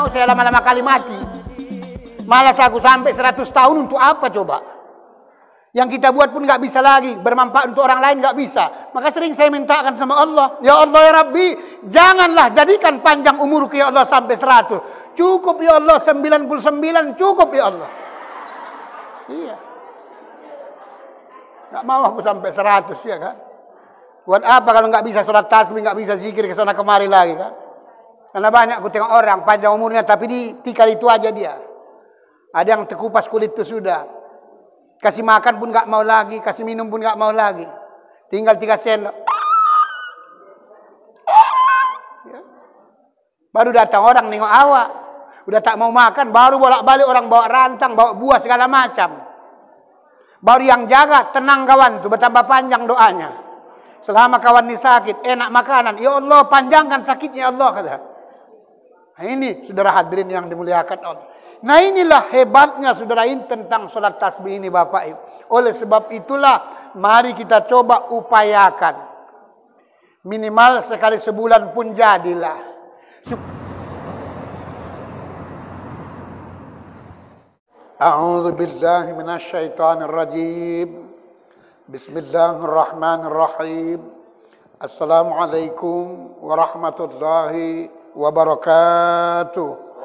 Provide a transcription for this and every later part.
mau saya lama-lama kali mati. Malas aku sampai 100 tahun untuk apa coba? Yang kita buat pun nggak bisa lagi, bermanfaat untuk orang lain nggak bisa. Maka sering saya mintakan sama Allah, ya Allah ya Rabbi, janganlah jadikan panjang umurku ya Allah sampai 100. Cukup ya Allah 99, cukup ya Allah. Iya. Nggak mau aku sampai 100 ya kan? Buat apa kalau nggak bisa sholat tasbih, nggak bisa zikir ke sana kemari lagi kan? Karena banyak aku tengok orang panjang umurnya tapi ditikal itu aja dia. Ada yang terkupas kulit itu sudah. Kasih makan pun nggak mau lagi, kasih minum pun nggak mau lagi. Tinggal 3 sendok. Ya. Baru datang orang nengok awak. Udah tak mau makan, baru bolak-balik orang bawa rantang, bawa buah segala macam. Baru yang jaga, tenang kawan, tuh bertambah panjang doanya. Selama kawan ini sakit, enak makanan. Ya Allah, panjangkan sakitnya Allah kata. Nah, ini saudara hadirin yang dimuliakan Allah. Nah inilah hebatnya saudara ini tentang sholat tasbih ini Bapak Ibu. Oleh sebab itulah mari kita coba upayakan. Minimal sekali sebulan pun jadilah. A'udzu billahi minasyaitonir rajim. Bismillahirrahmanirrahim. Assalamualaikum warahmatullahi wabarakatuh.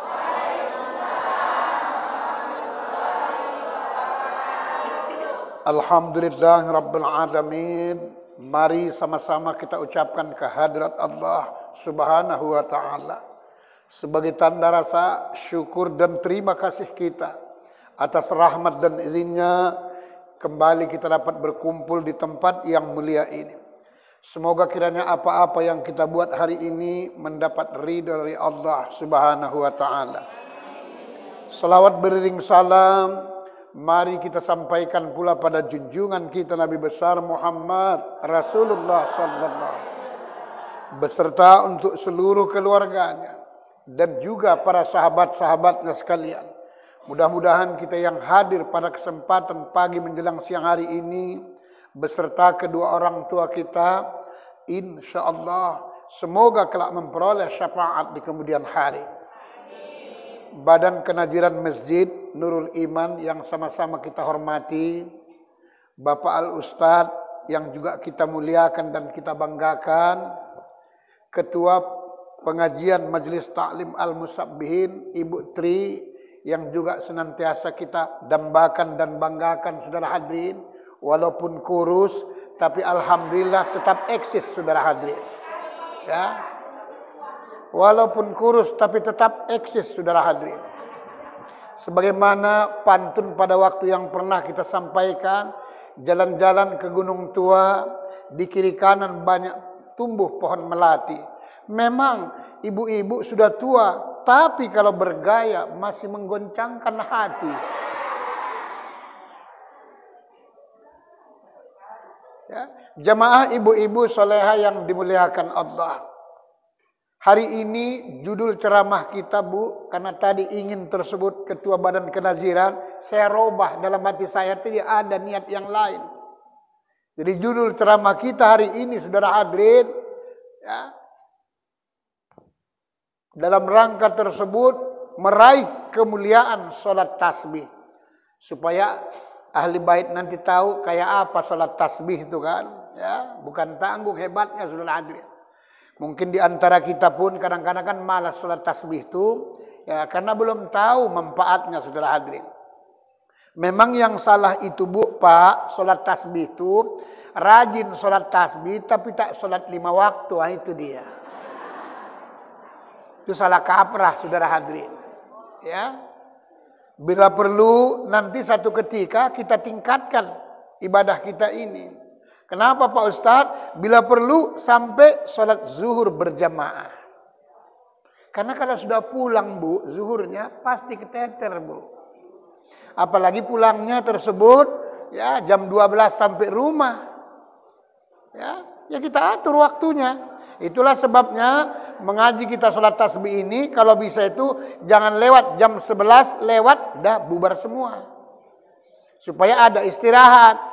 Alhamdulillah Rabbil Alamin. Mari sama-sama kita ucapkan kehadirat Allah Subhanahu wa ta'ala sebagai tanda rasa syukur dan terima kasih kita atas rahmat dan izinnya kembali kita dapat berkumpul di tempat yang mulia ini. Semoga kiranya apa-apa yang kita buat hari ini mendapat ridha dari Allah Subhanahu wa ta'ala. Salawat beriring salam mari kita sampaikan pula pada junjungan kita Nabi besar Muhammad Rasulullah sallallahu beserta untuk seluruh keluarganya dan juga para sahabat-sahabatnya sekalian. Mudah-mudahan kita yang hadir pada kesempatan pagi menjelang siang hari ini beserta kedua orang tua kita, insyaallah semoga kelak memperoleh syafaat di kemudian hari. Badan Kenajiran Masjid Nurul Iman yang sama-sama kita hormati, Bapak Al-Ustadz yang juga kita muliakan dan kita banggakan, Ketua Pengajian Majelis Ta'lim Al-Musabbihin Ibu Tri yang juga senantiasa kita dambakan dan banggakan saudara hadirin, walaupun kurus tapi alhamdulillah tetap eksis saudara hadirin. Ya. Walaupun kurus tapi tetap eksis saudara hadirin. Sebagaimana pantun pada waktu yang pernah kita sampaikan, jalan-jalan ke Gunung Tua, di kiri kanan banyak tumbuh pohon melati. Memang ibu-ibu sudah tua, tapi kalau bergaya masih menggoncangkan hati. Ya, jamaah ibu-ibu soleha yang dimuliakan Allah. Hari ini judul ceramah kita Bu, karena tadi ingin tersebut Ketua Badan Kenaziran, saya robah dalam hati saya tidak ada niat yang lain. Jadi judul ceramah kita hari ini saudara hadirin, ya, dalam rangka tersebut meraih kemuliaan sholat tasbih. Supaya ahli bait nanti tahu kayak apa sholat tasbih itu kan. Ya, bukan tanggung hebatnya saudara hadirin. Mungkin di antara kita pun kadang-kadang kan malas sholat tasbih itu, ya karena belum tahu manfaatnya saudara hadirin. Memang yang salah itu Bu, Pak, sholat tasbih itu rajin sholat tasbih tapi tak sholat 5 waktu, nah itu dia. Itu salah kaprah saudara hadirin. Ya, bila perlu nanti satu ketika kita tingkatkan ibadah kita ini. Kenapa Pak Ustadz? Bila perlu sampai sholat zuhur berjamaah. Karena kalau sudah pulang Bu, zuhurnya pasti keteter Bu. Apalagi pulangnya tersebut ya jam 12 sampai rumah. Ya kita atur waktunya. Itulah sebabnya mengaji kita sholat tasbih ini kalau bisa itu jangan lewat jam 11 lewat dah bubar semua. Supaya ada istirahat.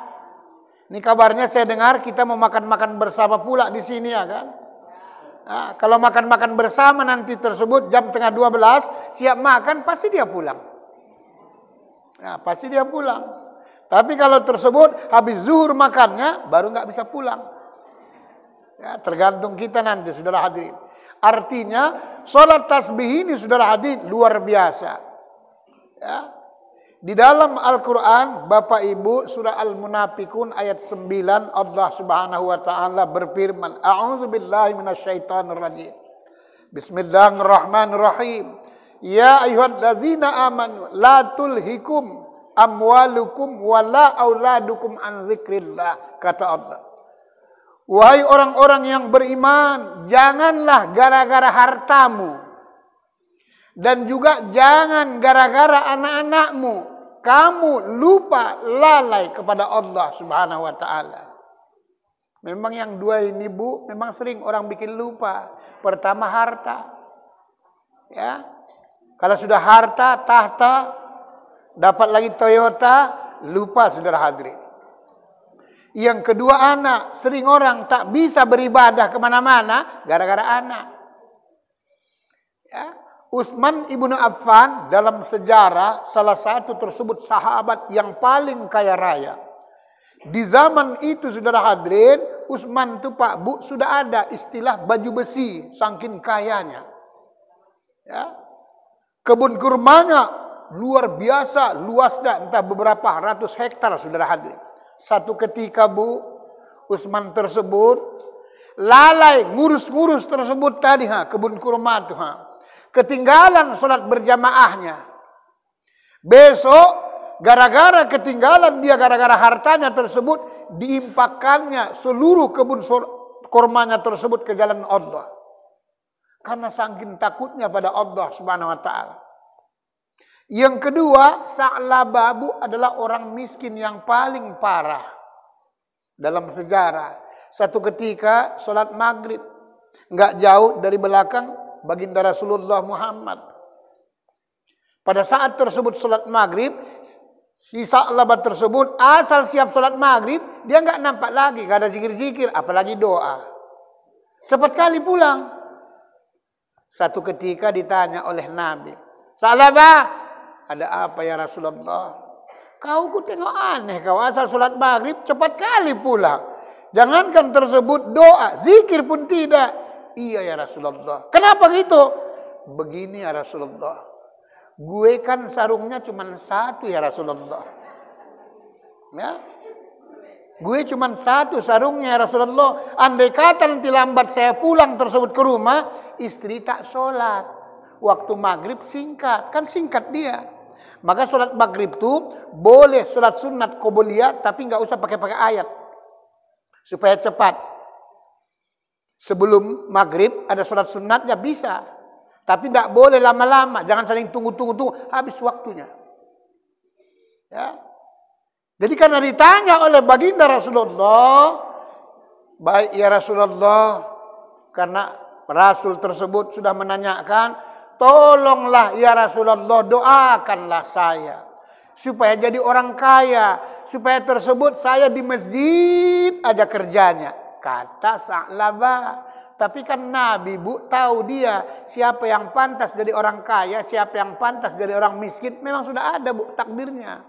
Ini kabarnya saya dengar kita mau makan-makan bersama pula di sini ya kan. Nah, kalau makan-makan bersama nanti tersebut jam tengah 12 siap makan, pasti dia pulang. Nah, pasti dia pulang. Tapi kalau tersebut habis zuhur makannya, baru nggak bisa pulang. Ya, tergantung kita nanti, saudara hadirin. Artinya, sholat tasbih ini, saudara hadirin, luar biasa. Ya. Di dalam Al-Quran, Bapak Ibu, surah Al-Munafikun ayat 9, Allah Subhanahu wa Ta'ala berfirman, A'udzubillahi minasyaitonirrajim. Bismillahirrahmanirrahim. Ya ayyuhallazina amanu la tulhikum amwalukum wala auladukum an dzikrillah, kata Allah. Wahai orang-orang yang beriman, janganlah gara-gara hartamu dan juga jangan gara-gara anak-anakmu kamu lupa lalai kepada Allah Subhanahu wa Ta'ala. Memang yang dua ini, Bu, memang sering orang bikin lupa. Pertama harta. Ya. Kalau sudah harta, tahta, dapat lagi Toyota, lupa, saudara hadirin. Yang kedua anak. Sering orang tak bisa beribadah kemana-mana gara-gara anak. Ya. Utsman ibnu Affan dalam sejarah salah satu tersebut sahabat yang paling kaya raya. Di zaman itu, saudara hadirin, Utsman itu, Pak Bu, sudah ada istilah baju besi, saking kayanya. Ya. Kebun kurmanya luar biasa luasnya, entah beberapa ratus hektar, saudara hadirin. Satu ketika, Bu, Utsman tersebut lalai ngurus-ngurus tersebut tadi, kebun kurma itu, ketinggalan sholat berjamaahnya. Besok gara-gara ketinggalan dia, gara-gara hartanya tersebut, diimpakkannya seluruh kebun kurmanya tersebut ke jalan Allah. Karena saking takutnya pada Allah Subhanahu wa Ta'ala. Yang kedua, Sa'labah adalah orang miskin yang paling parah dalam sejarah. Satu ketika sholat maghrib, nggak jauh dari belakang baginda Rasulullah Muhammad. Pada saat tersebut sholat maghrib, si Sa'labah tersebut asal siap sholat maghrib, dia nggak nampak lagi, nggak ada zikir-zikir, apalagi doa. Cepat kali pulang. Satu ketika ditanya oleh Nabi, Sa'labah, ada apa ya Rasulullah? Kau ku tengok aneh, kau asal sholat maghrib cepat kali pulang. Jangankan tersebut doa, zikir pun tidak. Iya ya Rasulullah. Kenapa gitu? Begini ya Rasulullah. Gue kan sarungnya cuma satu ya Rasulullah. Ya. Gue cuma satu sarungnya ya Rasulullah. Andai kata nanti lambat saya pulang tersebut ke rumah, istri tak sholat. Waktu maghrib singkat. Kan singkat dia. Maka sholat maghrib itu boleh sholat sunat qobliyah, tapi nggak usah pakai ayat. Supaya cepat. Sebelum maghrib ada sholat sunatnya bisa. Tapi tidak boleh lama-lama. Jangan saling tunggu-tunggu. Habis waktunya. Ya. Jadi karena ditanya oleh baginda Rasulullah. Baik ya Rasulullah. Karena Rasul tersebut sudah menanyakan. Tolonglah ya Rasulullah, doakanlah saya. Supaya jadi orang kaya. Supaya tersebut saya di masjid aja kerjanya. Kata Sa'labah. Tapi kan Nabi, Bu, tahu dia siapa yang pantas jadi orang kaya, siapa yang pantas jadi orang miskin. Memang sudah ada, Bu, takdirnya.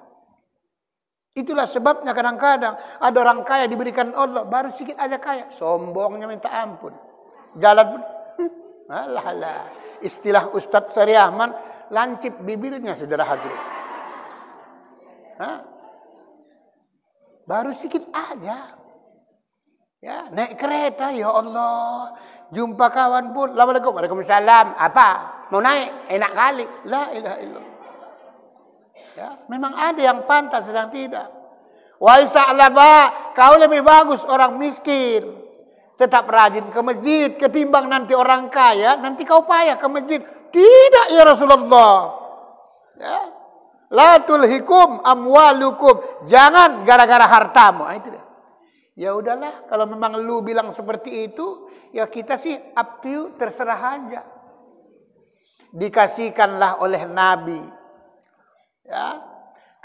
Itulah sebabnya kadang-kadang ada orang kaya diberikan Allah, baru sedikit aja kaya. Sombongnya minta ampun. Jalan pun, alah. Istilah Ustadz Sari Ahmad, lancip bibirnya, saudara hadirin. Baru sedikit aja. Ya, naik kereta, ya Allah. Jumpa kawan pun, Assalamualaikum, Waalaikumsalam. Apa? Mau naik? Enak kali. La ilaha illallah. Ya, memang ada yang pantas, sedang tidak. Wahai Sa'labah, kau lebih bagus orang miskin. Tetap rajin ke masjid ketimbang nanti orang kaya, nanti kau payah ke masjid. Tidak ya Rasulullah. Ya. La tulhikum amwalukum. Jangan gara-gara hartamu. Itu dia. Ya udahlah, kalau memang lu bilang seperti itu, ya kita sih up to you, terserah aja. Dikasihkanlah oleh Nabi. Ya.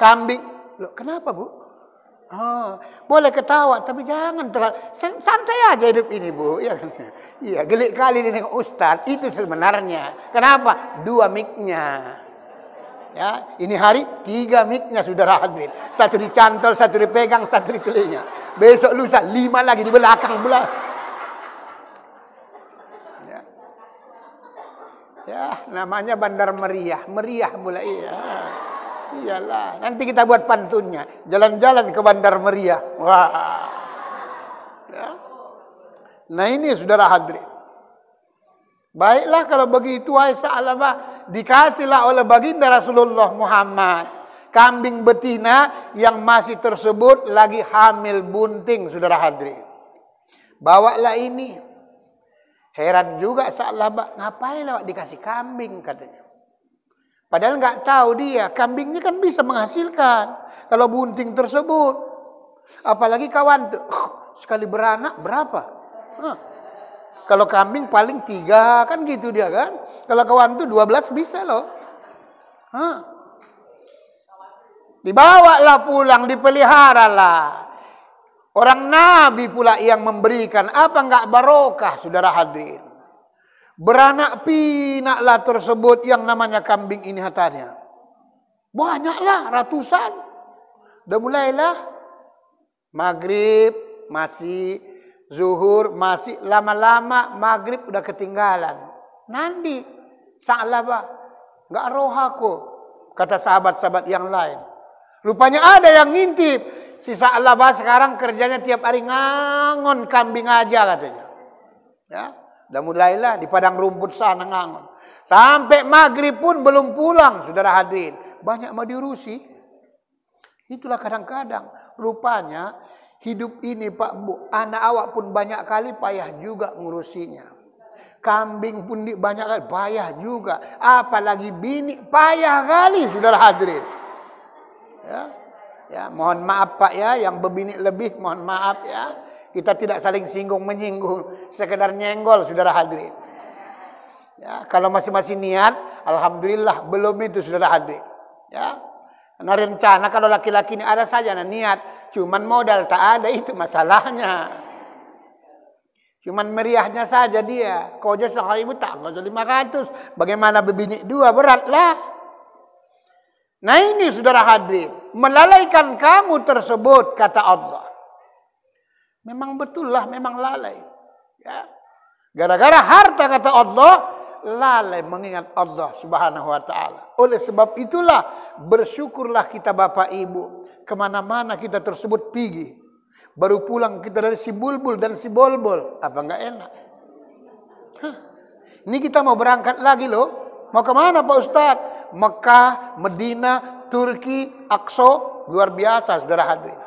Kambing. Loh, kenapa, Bu? Oh, boleh ketawa, tapi jangan terlalu santai aja hidup ini, Bu. Iya kan? Iya, gelik kali dengan Ustadz itu sebenarnya. Kenapa? 2 mic-nya. Ya, ini hari 3 mic-nya saudara hadirin. 1 dicantol, 1 dipegang, 1 di telinga. Besok lusa 5 lagi di belakang pula. Ya. Ya, namanya Bandar Meriah. Meriah pula iya. Iyalah, nanti kita buat pantunnya. Jalan-jalan ke Bandar Meriah. Wah. Ya. Nah ini saudara hadirin. Baiklah kalau begitu Aisyah Alabah dikasihlah oleh baginda Rasulullah Muhammad kambing betina yang masih tersebut lagi hamil bunting saudara hadirin. Bawalah ini. Heran juga Sa'labah, ngapain lewat dikasih kambing katanya. Padahal nggak tahu dia, kambing ini kan bisa menghasilkan. Kalau bunting tersebut. Apalagi kawan tuh, sekali beranak berapa? Kalau kambing paling 3, kan gitu dia kan. Kalau kawan tuh 12 bisa loh. Dibawalah pulang, dipeliharalah. Orang Nabi pula yang memberikan, apa nggak barokah saudara hadirin. Beranak pinaklah tersebut yang namanya kambing ini hatanya. Banyaklah, ratusan. Udah mulailah maghrib masih, zuhur masih, lama-lama maghrib udah ketinggalan. Nanti Sa'labah, nggak roh aku, kata sahabat-sahabat yang lain. Rupanya ada yang ngintip. Si Sa'labah sekarang kerjanya tiap hari ngangon kambing aja katanya. Ya. Dan mulailah di padang rumput sana ngangon. Sampai maghrib pun belum pulang, saudara hadirin. Banyak mau diurusi. Itulah kadang-kadang. Rupanya hidup ini Pak Bu, anak awak pun banyak kali payah juga ngurusinya. Kambing pun banyak kali payah juga. Apalagi bini payah kali, saudara hadirin. Ya, mohon maaf Pak ya, yang berbini lebih mohon maaf ya. Kita tidak saling singgung menyinggung, sekedar nyenggol saudara hadirin. Ya, kalau masing-masing niat, alhamdulillah belum itu saudara hadirin. Ya. Karena rencana kalau laki-laki ini ada saja niat, cuman modal tak ada itu masalahnya. Cuman meriahnya saja dia. Kojo ibu tak kojo 500. Bagaimana berbini 2 beratlah. Nah ini saudara hadirin, melalaikan kamu tersebut kata Allah. Memang betul lah, memang lalai. Ya. Gara-gara harta kata Allah, lalai mengingat Allah subhanahu wa ta'ala. Oleh sebab itulah, bersyukurlah kita Bapak Ibu. Kemana-mana kita tersebut pergi. Baru pulang kita dari si bulbul dan si bolbol. Apa enggak enak? Ini kita mau berangkat lagi loh. Mau kemana Pak Ustadz? Mekah, Medina, Turki, Aqsa. Luar biasa saudara hadirin.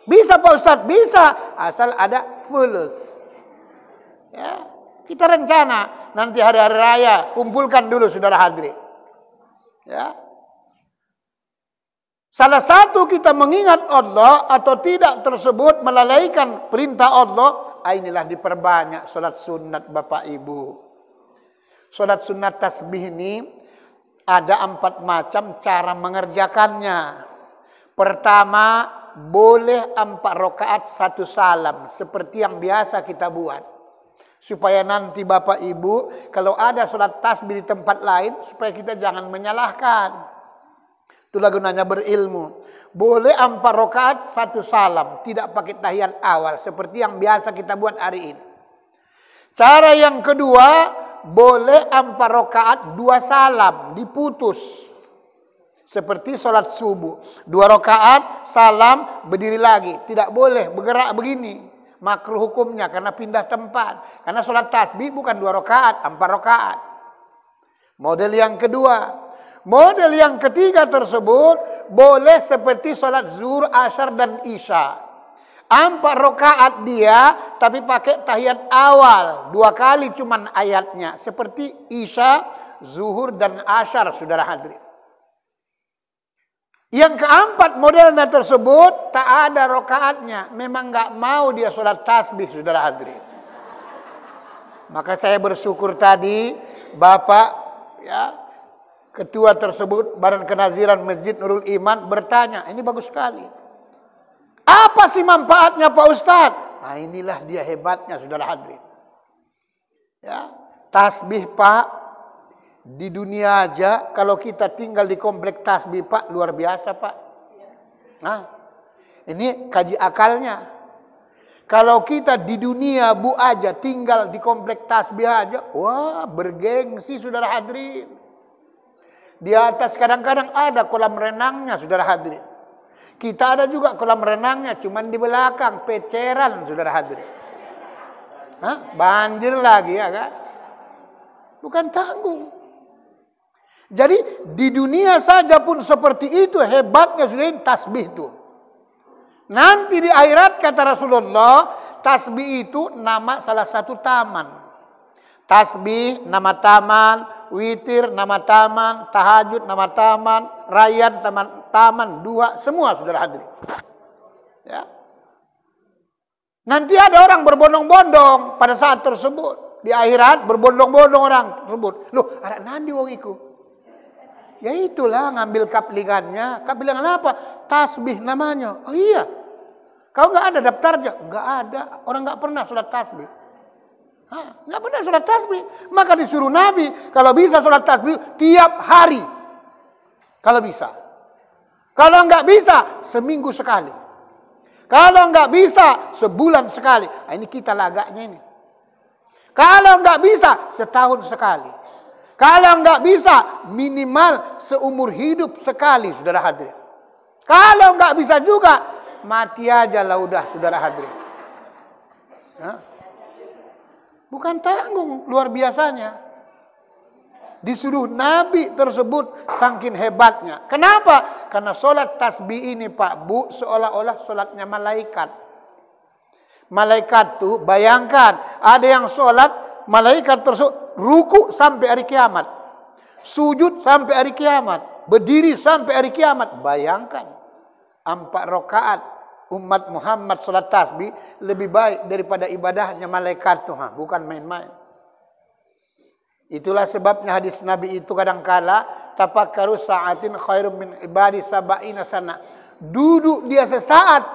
Bisa Pak Ustadz, bisa. Asal ada fulus. Ya, kita rencana. Nanti hari-hari raya, kumpulkan dulu saudara hadirin. Ya. Salah satu kita mengingat Allah atau tidak tersebut melalaikan perintah Allah. Inilah diperbanyak solat sunat Bapak Ibu. Solat sunat tasbih ini ada 4 macam cara mengerjakannya. Pertama, boleh 4 rakaat 1 salam seperti yang biasa kita buat. Supaya nanti Bapak Ibu kalau ada sholat tasbih di tempat lain supaya kita jangan menyalahkan. Itulah gunanya berilmu. Boleh 4 rakaat 1 salam, tidak pakai tahiyat awal seperti yang biasa kita buat hari ini. Cara yang kedua, boleh 4 rakaat 2 salam diputus. Seperti sholat subuh. 2 rakaat, salam, berdiri lagi. Tidak boleh bergerak begini. Makruh hukumnya karena pindah tempat. Karena sholat tasbih bukan 2 rakaat, 4 rakaat. Model yang kedua. Model yang ketiga tersebut, boleh seperti sholat zuhur, asyar, dan isya. 4 rakaat dia, tapi pakai tahiyat awal. 2 kali cuman ayatnya. Seperti isya, zuhur, dan asyar, saudara hadirin. Yang keempat modelnya tersebut tak ada rakaatnya. Memang nggak mau dia sholat tasbih, saudara hadirin. Maka saya bersyukur tadi Bapak ya ketua tersebut Badan Kenaziran Masjid Nurul Iman bertanya, ini bagus sekali. Apa sih manfaatnya Pak Ustadz? Nah inilah dia hebatnya saudara hadirin. Ya, tasbih Pak, di dunia aja kalau kita tinggal di komplek tasbih Pak, luar biasa Pak. Nah, ini kaji akalnya. Kalau kita di dunia Bu aja tinggal di komplek tasbih aja, wah bergengsi saudara hadirin. Di atas kadang-kadang ada kolam renangnya saudara hadirin. Kita ada juga kolam renangnya, cuman di belakang peceran saudara hadirin. Hah? Banjir lagi ya kan? Bukan tanggung. Jadi di dunia saja pun seperti itu hebatnya saudara tasbih itu. Nanti di akhirat kata Rasulullah, tasbih itu nama salah satu taman. Tasbih nama taman, witir nama taman, tahajud nama taman, rayyan taman dua, semua saudara hadirin. Ya. Nanti ada orang berbondong-bondong pada saat tersebut. Di akhirat berbondong-bondong orang tersebut. Loh, ada nandi wong iku. Ya itulah ngambil kapligannya. Kapligan apa? Tasbih namanya. Oh iya. Kau nggak ada daftarnya? Nggak ada. Orang nggak pernah sholat tasbih. Nggak pernah sholat tasbih. Maka disuruh Nabi, kalau bisa sholat tasbih tiap hari. Kalau bisa. Kalau nggak bisa, seminggu sekali. Kalau nggak bisa, sebulan sekali. Nah, ini kita lagaknya ini. Kalau nggak bisa, setahun sekali. Kalau nggak bisa, minimal seumur hidup sekali, saudara hadirin. Kalau nggak bisa juga, mati aja lah udah, saudara hadirin. Bukan tanggung, luar biasanya. Disuruh Nabi tersebut saking hebatnya. Kenapa? Karena sholat tasbih ini Pak Bu seolah-olah sholatnya malaikat. Malaikat tuh bayangkan ada yang sholat malaikat tersebut ruku sampai hari kiamat, sujud sampai hari kiamat, berdiri sampai hari kiamat. Bayangkan 4 rakaat umat Muhammad sholat tasbih lebih baik daripada ibadahnya malaikat tuh, bukan main-main. Itulah sebabnya hadis Nabi itu kadangkala tafakkaru sa'atin khairum min ibadi sab'ina sana. Duduk dia sesaat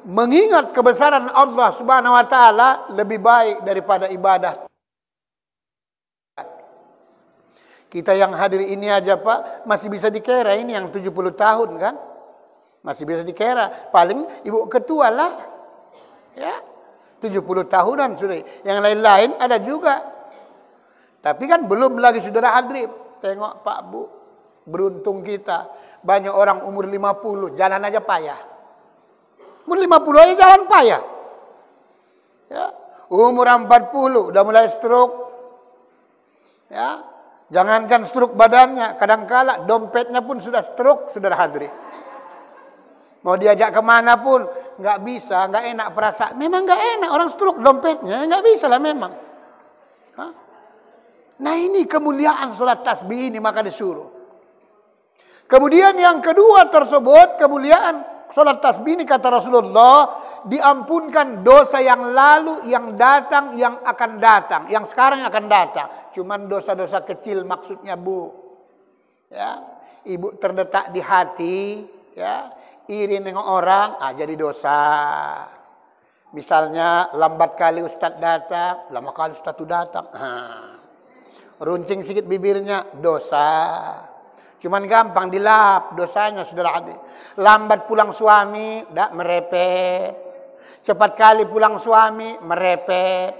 mengingat kebesaran Allah Subhanahu wa taala lebih baik daripada ibadah. Kita yang hadir ini aja Pak masih bisa dikira ini yang 70 tahun kan? Masih bisa dikira. Paling ibu ketua lah. Ya. 70 tahunan sudah. Yang lain-lain ada juga. Tapi kan belum lagi saudara hadirin. Tengok Pak Bu. Beruntung kita. Banyak orang umur 50. Jalan aja payah. Umur 50 aja jalan payah. Ya. Umur 40. Udah mulai stroke. Ya. Jangankan stroke badannya. Kadangkala dompetnya pun sudah stroke. Saudara hadirin. Mau diajak kemana pun. Nggak bisa. Nggak enak perasaan. Memang nggak enak. Orang stroke dompetnya. Nggak bisa lah memang. Hah? Nah ini kemuliaan sholat tasbih ini maka disuruh. Kemudian yang kedua tersebut kemuliaan sholat tasbih ini kata Rasulullah diampunkan dosa yang lalu, yang datang, yang akan datang, yang sekarang akan datang. Cuman dosa-dosa kecil maksudnya Bu. Ya, ibu terdetak di hati, ya, iri nengok orang, jadi dosa. Misalnya lambat kali Ustadz datang, lama kali Ustadz itu datang. Runcing sedikit bibirnya, dosa. Cuman gampang dilap dosanya saudara hadirin. Lambat pulang suami, dak merepet. Cepat kali pulang suami, merepet.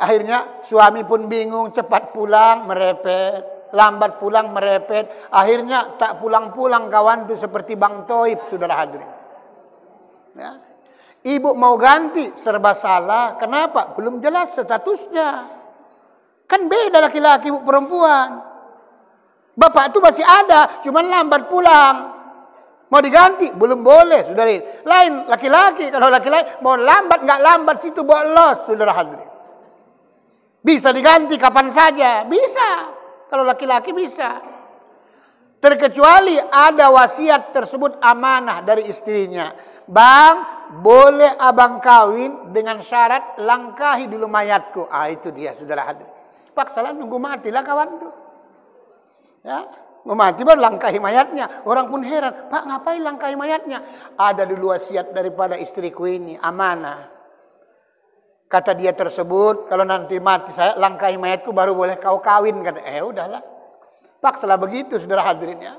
Akhirnya suami pun bingung, cepat pulang, merepet. Lambat pulang, merepet. Akhirnya tak pulang-pulang kawan itu seperti Bang Toib saudara hadirin. Ya. Ibu mau ganti, serba salah. Kenapa? Belum jelas statusnya. Kan beda laki-laki perempuan. Bapak itu masih ada, cuman lambat pulang. Mau diganti, belum boleh, saudara. Lain laki-laki, kalau laki-laki mau lambat nggak lambat situ bolos, saudara hadirin. Bisa diganti kapan saja, bisa. Kalau laki-laki bisa. Terkecuali ada wasiat tersebut amanah dari istrinya. Bang, boleh abang kawin dengan syarat langkahi dulu mayatku. Itu dia, saudara hadirin. Paksalah nunggu matilah kawan tuh. Ya. Mau mati baru langkahi mayatnya. Orang pun heran, Pak ngapain langkahi mayatnya? Ada dulu wasiat daripada istriku ini, amanah. Kata dia tersebut, kalau nanti mati saya langkahi mayatku baru boleh kau kawin. Kata, udahlah. Paksalah begitu, saudara hadirin ya.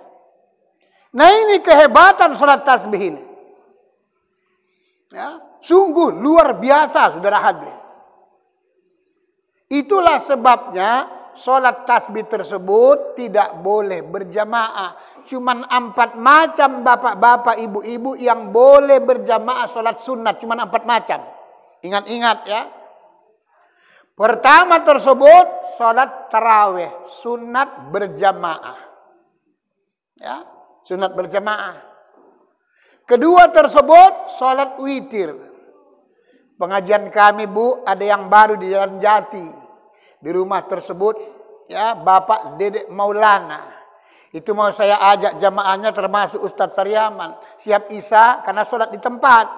Nah ini kehebatan salat tasbih ini. Ya, sungguh luar biasa, saudara hadirin. Itulah sebabnya solat tasbih tersebut tidak boleh berjamaah. Cuman 4 macam bapak-bapak, ibu-ibu yang boleh berjamaah solat sunat. Cuman 4 macam. Ingat-ingat ya. Pertama tersebut solat tarawih, sunat berjamaah. Ya, sunat berjamaah. Kedua tersebut solat witir. Pengajian kami Bu, ada yang baru di Jalan Jati. Di rumah tersebut, ya Bapak Dedek Maulana. Itu mau saya ajak jamaahnya termasuk Ustadz Saryaman. Siap Isya karena sholat di tempat.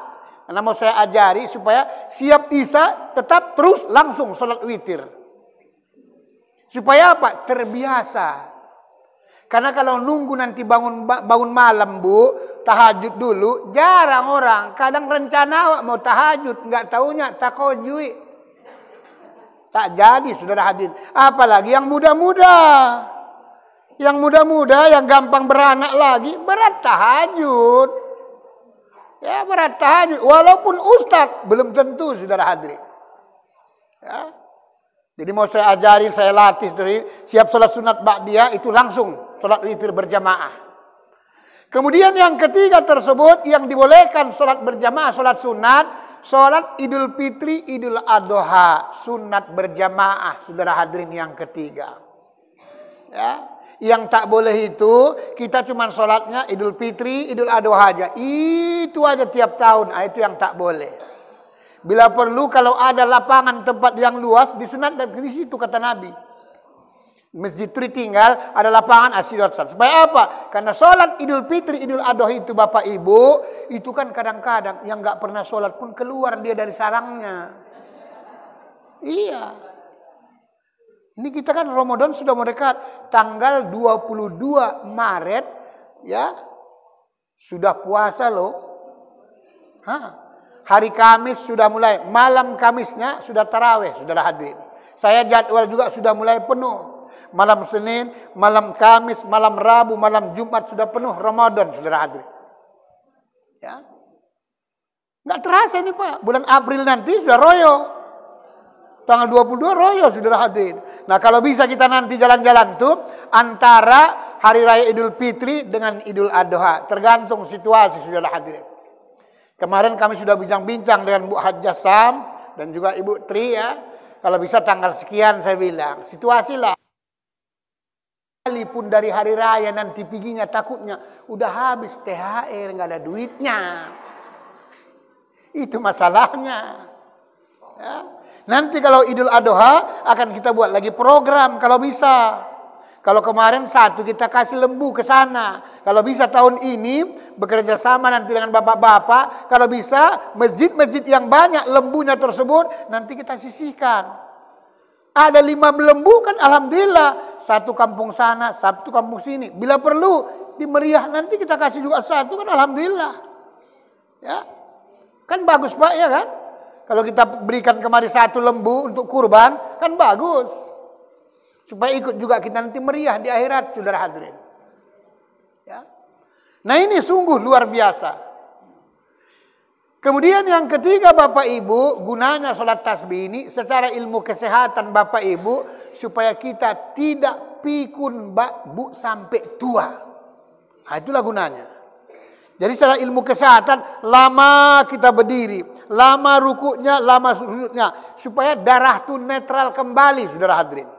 Karena mau saya ajari supaya siap Isya tetap terus langsung sholat witir. Supaya apa? Terbiasa. Karena kalau nunggu nanti bangun malam Bu, tahajud dulu, jarang orang. Kadang rencana mau tahajud, nggak taunya takojui. Tak jadi, saudara hadirin. Apalagi yang muda-muda. Yang muda-muda, yang gampang beranak lagi, berat tahajud. Ya, berat tahajud. Walaupun ustaz, belum tentu, saudara hadirin. Ya. Jadi mau saya ajarin, saya latih. Siap sholat sunat ba'diyah, itu langsung sholat witir berjamaah. Kemudian yang ketiga tersebut, yang dibolehkan sholat berjamaah, sholat sunat, sholat Idul Fitri, Idul Adha, sunat berjamaah, saudara hadirin yang ketiga. Ya, yang tak boleh itu kita cuma sholatnya Idul Fitri, Idul Adha aja. Itu aja tiap tahun, itu yang tak boleh. Bila perlu kalau ada lapangan tempat yang luas disunatkan di situ kata Nabi. Masjid tinggal ada lapangan asyidot. Supaya apa? Karena sholat Idul Fitri, Idul Adha itu Bapak Ibu, itu kan kadang-kadang yang nggak pernah sholat pun keluar dia dari sarangnya. Iya. Ini kita kan Ramadan sudah mau dekat. Tanggal 22 Maret, ya, sudah puasa loh. Hari Kamis sudah mulai. Malam Kamisnya sudah tarawih, saudara hadirin. Saya jadwal juga sudah mulai penuh. Malam Senin, malam Kamis, malam Rabu, malam Jumat sudah penuh Ramadan, saudara hadirin. Ya. Nggak terasa ini Pak. Bulan April nanti sudah royo. Tanggal 22 royo, saudara hadirin. Nah kalau bisa kita nanti jalan-jalan tuh antara Hari Raya Idul Fitri dengan Idul Adha. Tergantung situasi, saudara hadirin. Kemarin kami sudah bincang-bincang dengan Bu Hajjah Sam dan juga Ibu Tri ya. Kalau bisa tanggal sekian saya bilang. Situasi lah. Pun dari hari raya nanti piginya takutnya udah habis THR, nggak ada duitnya. Itu masalahnya. Ya. Nanti kalau Idul Adha akan kita buat lagi program kalau bisa. Kalau kemarin satu kita kasih lembu ke sana. Kalau bisa tahun ini bekerja sama nanti dengan bapak-bapak. Kalau bisa masjid-masjid yang banyak lembunya tersebut nanti kita sisihkan. Ada 5 lembu kan alhamdulillah. Satu kampung sana, satu kampung sini. Bila perlu di Meriah nanti kita kasih juga satu kan alhamdulillah. Ya. Kan bagus Pak ya kan? Kalau kita berikan kemari satu lembu untuk kurban kan bagus. Supaya ikut juga kita nanti meriah di akhirat, saudara hadirin. Ya. Nah ini sungguh luar biasa. Kemudian yang ketiga Bapak Ibu, gunanya sholat tasbih ini secara ilmu kesehatan Bapak Ibu, supaya kita tidak pikun Bu sampai tua. Nah, itulah gunanya. Jadi secara ilmu kesehatan, lama kita berdiri, lama rukuknya, lama sujudnya, supaya darah itu netral kembali, saudara hadirin.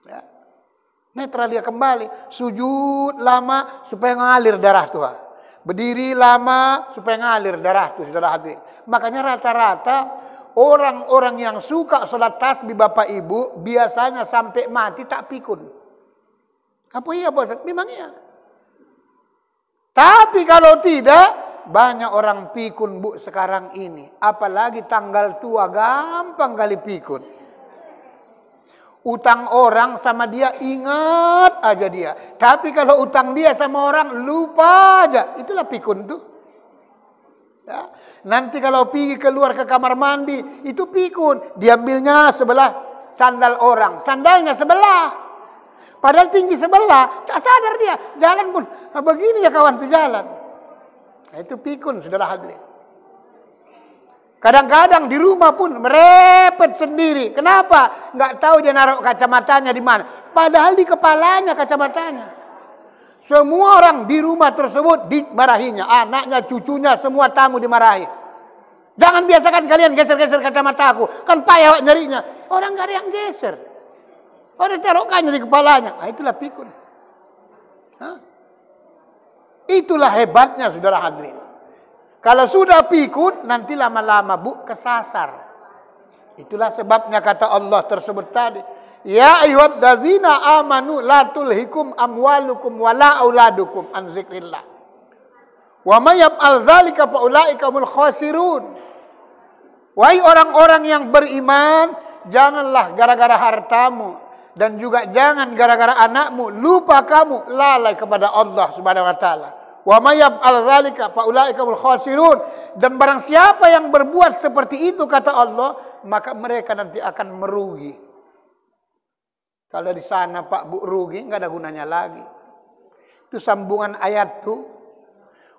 Ya. Netral dia kembali, sujud lama supaya ngalir darah itu. Berdiri lama supaya ngalir darah itu, saudara hadirin. Makanya rata-rata orang-orang yang suka sholat tasbih Bapak Ibu biasanya sampai mati tak pikun. Apa iya Pak? Memang iya. Tapi kalau tidak, banyak orang pikun Bu sekarang ini. Apalagi tanggal tua gampang kali pikun. Utang orang sama dia ingat aja dia. Tapi kalau utang dia sama orang lupa aja. Itulah pikun tuh. Ya. Nanti kalau pergi keluar ke kamar mandi itu pikun. Diambilnya sebelah sandal orang. Sandalnya sebelah. Padahal tinggi sebelah. Tak sadar dia. Jalan pun. Nah, begini ya kawan tuh jalan. Nah, itu pikun saudara hadirin. Kadang-kadang di rumah pun merepet sendiri. Kenapa? Nggak tahu dia naruh kacamatanya di mana. Padahal di kepalanya kacamatanya. Semua orang di rumah tersebut dimarahinya. Anaknya, cucunya, semua tamu dimarahi. Jangan biasakan kalian geser-geser kacamata aku. Kan payah nyarinya. Orang nggak ada yang geser. Orang taruhkannya di kepalanya. Nah, itulah pikun. Hah? Itulah hebatnya saudara hadirin. Kalau sudah pikun, nanti lama-lama kesasar. Itulah sebabnya kata Allah tersebut tadi. Ya ayyuhallazina amanu la tulhikum amwalukum wala auladukum an zikrillah. Wa may yaf'al dzalika fa ulaika humul khasirun. Wahai orang-orang yang beriman, janganlah gara-gara hartamu dan juga jangan gara-gara anakmu lupa kamu lalai kepada Allah Subhanahu wa taala. Wa may yaf'al dzalika fa ulaika humul khasirun. Dan barang siapa yang berbuat seperti itu kata Allah, maka mereka nanti akan merugi. Kalau di sana Pak Bu rugi enggak ada gunanya lagi. Itu sambungan ayat tuh.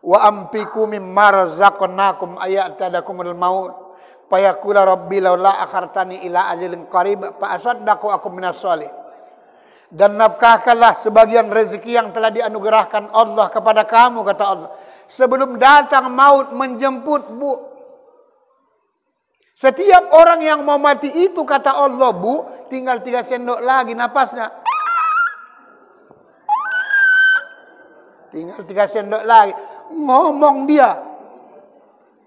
Wa ampiku mimma razaqnakum ayatadakumul maut fayaqula rabbi laula akhartani ila ajalin qarib fa asaddaqu akum minas sholihin. Dan nafkahkanlah sebagian rezeki yang telah dianugerahkan Allah kepada kamu, kata Allah. Sebelum datang maut menjemput, Bu. Setiap orang yang mau mati itu, kata Allah, Bu, tinggal 3 sendok lagi napasnya. Tinggal 3 sendok lagi. Ngomong dia.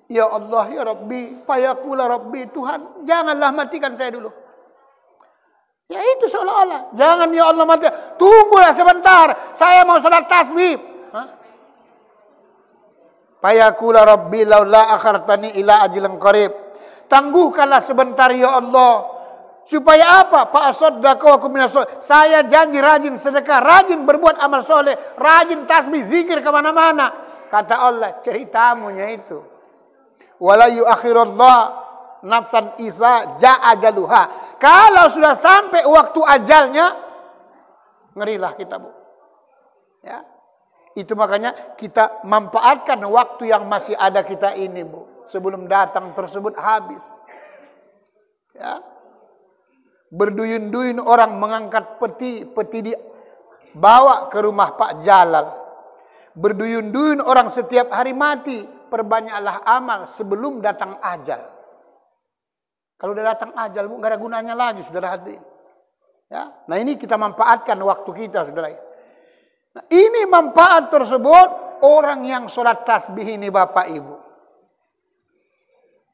Ya Allah, ya Rabbi, fayaqula Rabbi, Tuhan, janganlah matikan saya dulu. Ya itu seolah-olah. Jangan ya Allah mati. Tunggulah sebentar. Saya mau salat tasbih. Fayaqula Rabbi laula akhartani ila ajalin qarib. Tangguhkanlah sebentar ya Allah. Supaya apa? Fa asaddaqu akum minas sholihin. Saya janji rajin sedekah, rajin berbuat amal soleh, rajin tasbih, zikir kemana-mana. Kata Allah, ceritamunya itu. Wala yuakhirullah nafsan isa ja'ajaluha. Kalau sudah sampai waktu ajalnya, ngerilah kita, Bu. Ya. Itu makanya kita manfaatkan waktu yang masih ada kita ini, Bu. Sebelum datang tersebut habis. Ya. Berduyun-duyun orang mengangkat peti dibawa ke rumah Pak Jalal. Berduyun-duyun orang setiap hari mati. Perbanyaklah amal sebelum datang ajal. Kalau udah datang ajal, Bu, nggak ada gunanya lagi, saudara hadirin. Ya, nah ini kita manfaatkan waktu kita, saudara. Nah, ini manfaat tersebut orang yang sholat tasbih ini, Bapak Ibu.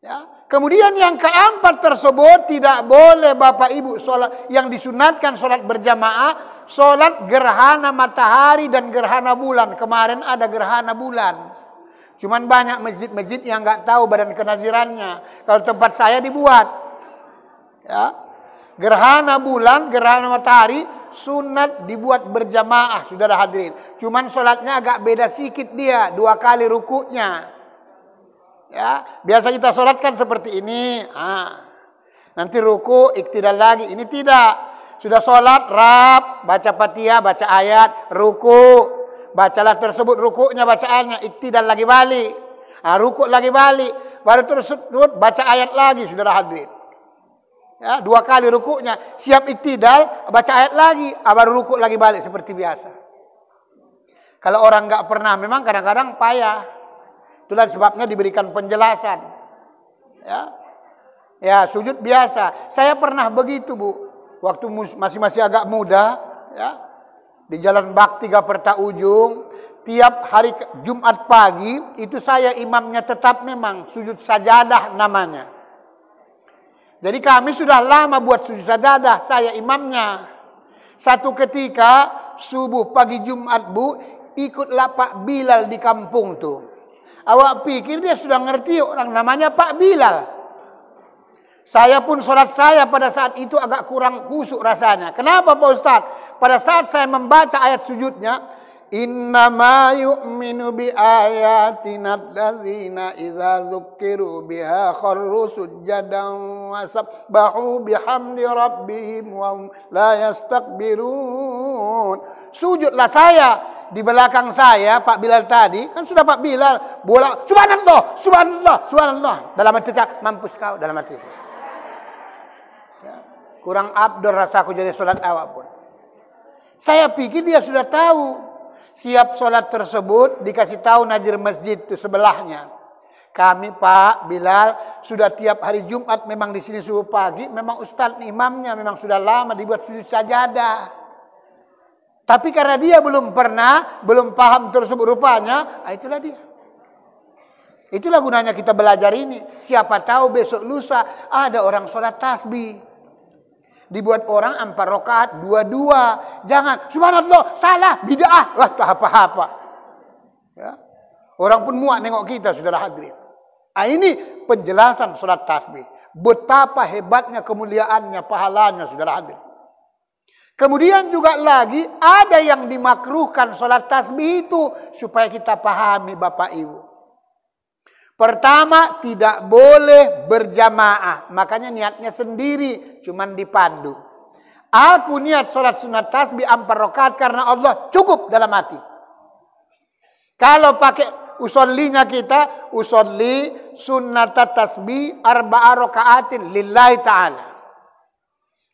Ya, kemudian yang keempat tersebut tidak boleh Bapak Ibu sholat yang disunatkan sholat berjamaah, sholat gerhana matahari dan gerhana bulan. Kemarin ada gerhana bulan. Cuman banyak masjid-masjid yang nggak tahu badan kenazirannya. Kalau tempat saya dibuat, ya, gerhana bulan, gerhana matahari, sunat dibuat berjamaah, saudara hadirin. Cuman sholatnya agak beda sedikit dia, 2 kali rukuknya. Ya, biasa kita sholatkan seperti ini. Nanti ruku, iktidal lagi. Ini tidak. Sudah sholat, rap, baca Fatihah, baca ayat, ruku. Bacalah tersebut rukuknya, bacaannya, iktidal lagi balik. Rukuk lagi balik. Baru tersebut baca ayat lagi, saudara hadirin. Ya, 2 kali rukuknya. Siap iktidal, baca ayat lagi. Baru rukuk lagi balik seperti biasa. Kalau orang nggak pernah, memang kadang-kadang payah. Itulah sebabnya diberikan penjelasan. Ya, ya sujud biasa. Saya pernah begitu, Bu. Waktu masih agak muda, ya. Di Jalan Bakti Gaperta Ujung, tiap hari Jumat pagi itu saya imamnya tetap, memang sujud sajadah namanya. Jadi kami sudah lama buat sujud sajadah, saya imamnya. Satu ketika subuh pagi Jumat, Bu, ikutlah Pak Bilal di kampung tuh. Awak pikir dia sudah ngerti orang namanya Pak Bilal. Saya pun sholat saya pada saat itu agak kurang khusyuk rasanya. Kenapa Pak Ustaz? Pada saat saya membaca ayat sujudnya, innama yu'minu bi ayatina allazina idza dzukkiru biha kharru sujjadan wa sabbahu bihamdi rabbihim wa hum la yastakbirun. Sujudlah saya. Di belakang saya, Pak Bilal tadi, kan sudah Pak Bilal, bola, subhanallah, subhanallah, subhanallah. Dalam hati cak, mampus kau, dalam hati. Ya. Kurang abdur rasaku jadi sholat awak pun. Saya pikir dia sudah tahu. Siap sholat tersebut, dikasih tahu najir masjid itu sebelahnya. Kami Pak Bilal, sudah tiap hari Jumat memang di sini subuh pagi, memang Ustadz imamnya, memang sudah lama dibuat sujud sajadah. Tapi karena dia belum paham tersebut rupanya, itulah dia. Itulah gunanya kita belajar ini. Siapa tahu besok lusa ada orang sholat tasbih. Dibuat orang 4 rakaat, 2-2. Jangan, subhanallah, salah, bid'ah. Wah, tak apa-apa. Ya. Orang pun muak nengok kita, saudara hadirin. Ini penjelasan sholat tasbih. Betapa hebatnya, kemuliaannya, pahalanya, saudara hadirin. Kemudian juga lagi ada yang dimakruhkan sholat tasbih itu supaya kita pahami Bapak Ibu. Pertama, tidak boleh berjamaah. Makanya niatnya sendiri, cuman dipandu. Aku niat sholat sunat tasbih 4 rakaat karena Allah, cukup dalam hati. Kalau pakai usollinya kita, usolli sunat tasbih 4 rakaatin lillahi ta'ala.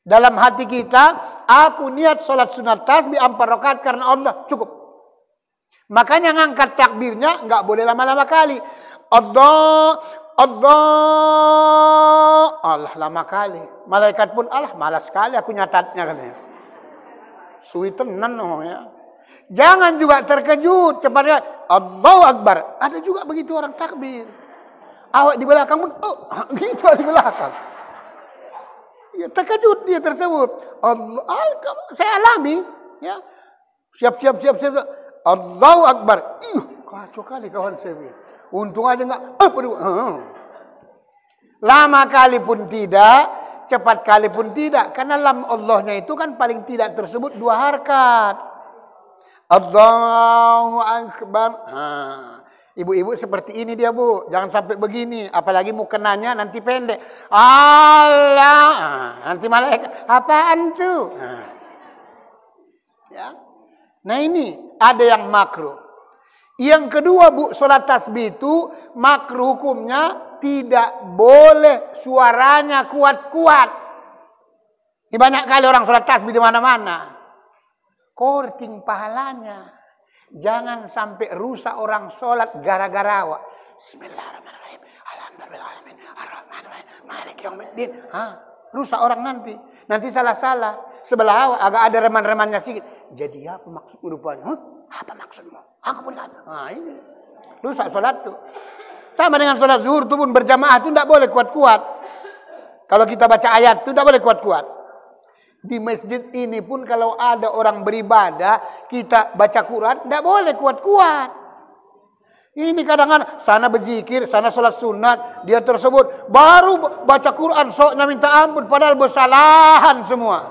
Dalam hati kita, aku niat sholat sunat tasbih 4 rakaat karena Allah, cukup. Makanya ngangkat takbirnya nggak boleh lama-lama kali. Allah, lama kali. Malaikat pun malas sekali aku nyatatnya katanya. Suwi tenan ya. Jangan juga terkejut cepatnya Allahu Akbar. Ada juga begitu orang takbir. Awak di belakang pun gitu di belakang. Ya, terkejut dia tersebut. Saya alami, ya. Siap. Allahu Akbar. Kacau kali kawan saya. Untung aja enggak. Lama kali pun tidak, cepat kali pun tidak. Karena lam Allahnya itu kan paling tidak tersebut 2 harkat. Allahu Akbar. Ibu-ibu seperti ini dia Bu. Jangan sampai begini. Apalagi mukenanya nanti pendek. Allah. Nanti malaikat. Apaan tuh? Ya. Nah ini ada yang makruh. Yang kedua Bu, sholat tasbih itu makruh hukumnya tidak boleh suaranya kuat-kuat. Ini banyak kali orang sholat tasbih di mana-mana. Korting pahalanya. Jangan sampai rusak orang sholat gara-gara awak. Bismillahirrahmanirrahim. Alhamdulillahirrahmanirrahim. Ar-Rahmanirrahim. Maliki yaumiddin. Rusak orang nanti. Nanti salah-salah. Sebelah awak agak ada reman-remannya sedikit. Jadi apa maksud rupanya? Apa maksudmu? Aku pun ada. Ini. Rusak sholat tuh. Sama dengan sholat zuhur itu pun berjamaah itu tidak boleh kuat-kuat. Kalau kita baca ayat itu tidak boleh kuat-kuat. Di masjid ini pun kalau ada orang beribadah, kita baca Quran, tidak boleh kuat-kuat. Ini kadang-kadang sana berzikir, sana sholat sunat, dia tersebut baru baca Quran, soknya minta ampun, padahal bersalahan semua.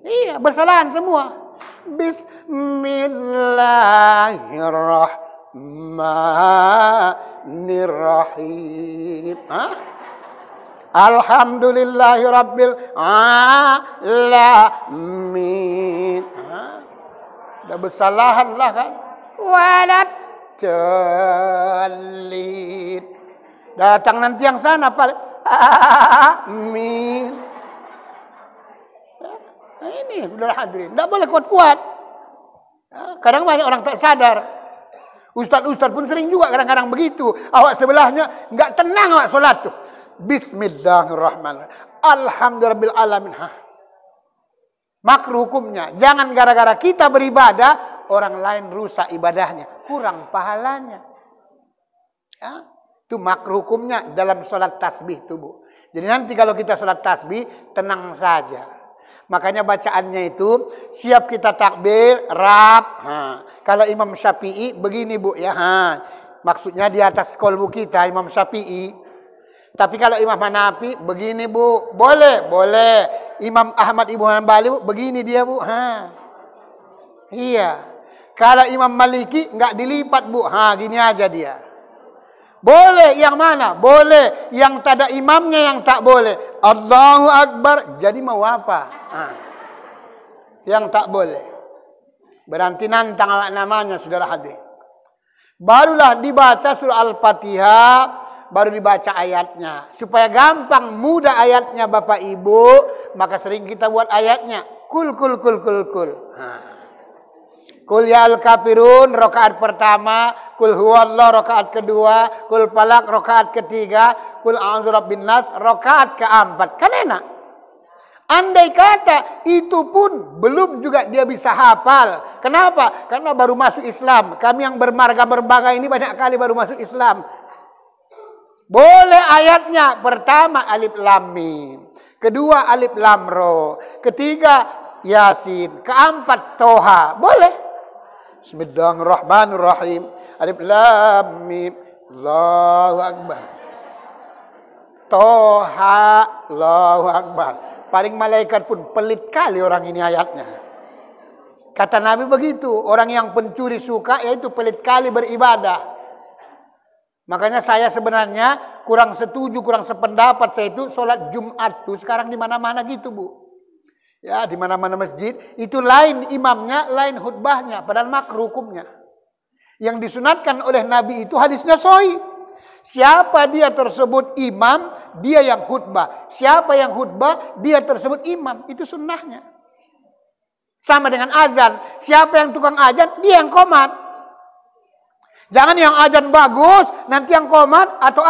Iya, bersalahan semua. Bismillahirrahmanirrahim. Alhamdulillahi Rabbil Alamin. Dah bersalahan lah kan. Walat jalid. Datang nanti yang sana paling. Amin. Nah, ini saudara hadirin. Tidak boleh kuat-kuat. Kadang banyak orang tak sadar. Ustaz-ustaz pun sering juga kadang-kadang begitu. Awak sebelahnya enggak tenang awak solat tuh. Bismillahirrahmanirrahim. Alhamdulillahirabbil alamin. Makruh hukumnya. Jangan gara-gara kita beribadah orang lain rusak ibadahnya, kurang pahalanya. Ya, itu makruh hukumnya dalam salat tasbih itu, Bu. Jadi nanti kalau kita salat tasbih tenang saja. Makanya bacaannya itu siap kita takbir, rap. Kalau Imam Syafi'i begini Bu ya. Maksudnya di atas kolbu kita Imam Syafi'i. Tapi kalau Imam Hanafi begini Bu, boleh, boleh. Imam Ahmad Ibnu Hanbali Bu, begini dia Bu. Iya. Kalau Imam Maliki enggak dilipat Bu. Gini aja dia. Boleh yang mana? Boleh. Yang tak ada imamnya yang tak boleh. Allahu Akbar. Jadi mau apa? Yang tak boleh. Berarti nantang namanya saudara hadirin. Barulah dibaca surah Al-Fatihah, baru dibaca ayatnya. Supaya gampang, mudah ayatnya Bapak Ibu, maka sering kita buat ayatnya. Kul. Kul ya al-kafirun rakaat pertama, kul huwallahu rakaat kedua, kul falak rakaat ketiga, kul a'udzu birabbin nas rakaat keempat. Kan enak. Andai kata itu pun belum juga dia bisa hafal. Kenapa? Karena baru masuk Islam. Kami yang bermarga ini banyak kali baru masuk Islam. Boleh ayatnya. Pertama alif lam mim. Kedua alif lam ro. Ketiga Yasin. Keempat Toha. Boleh. Bismillahirrahmanirrahim. Alif lam mim. Allahu Akbar. Toha. Allahu Akbar. Paling malaikat pun pelit kali orang ini ayatnya. Kata Nabi begitu. Orang yang pencuri suka yaitu pelit kali beribadah. Makanya saya sebenarnya kurang setuju, kurang sependapat saya itu sholat Jumat tuh sekarang di mana-mana gitu Bu. Ya di mana-mana masjid itu lain imamnya, lain khutbahnya, padahal makruh hukumnya. Yang disunatkan oleh Nabi itu hadisnya sahih. Siapa dia tersebut imam, dia yang khutbah. Siapa yang khutbah, dia tersebut imam. Itu sunnahnya. Sama dengan azan. Siapa yang tukang azan, dia yang qomat. Jangan yang azan bagus, nanti yang qomat atau.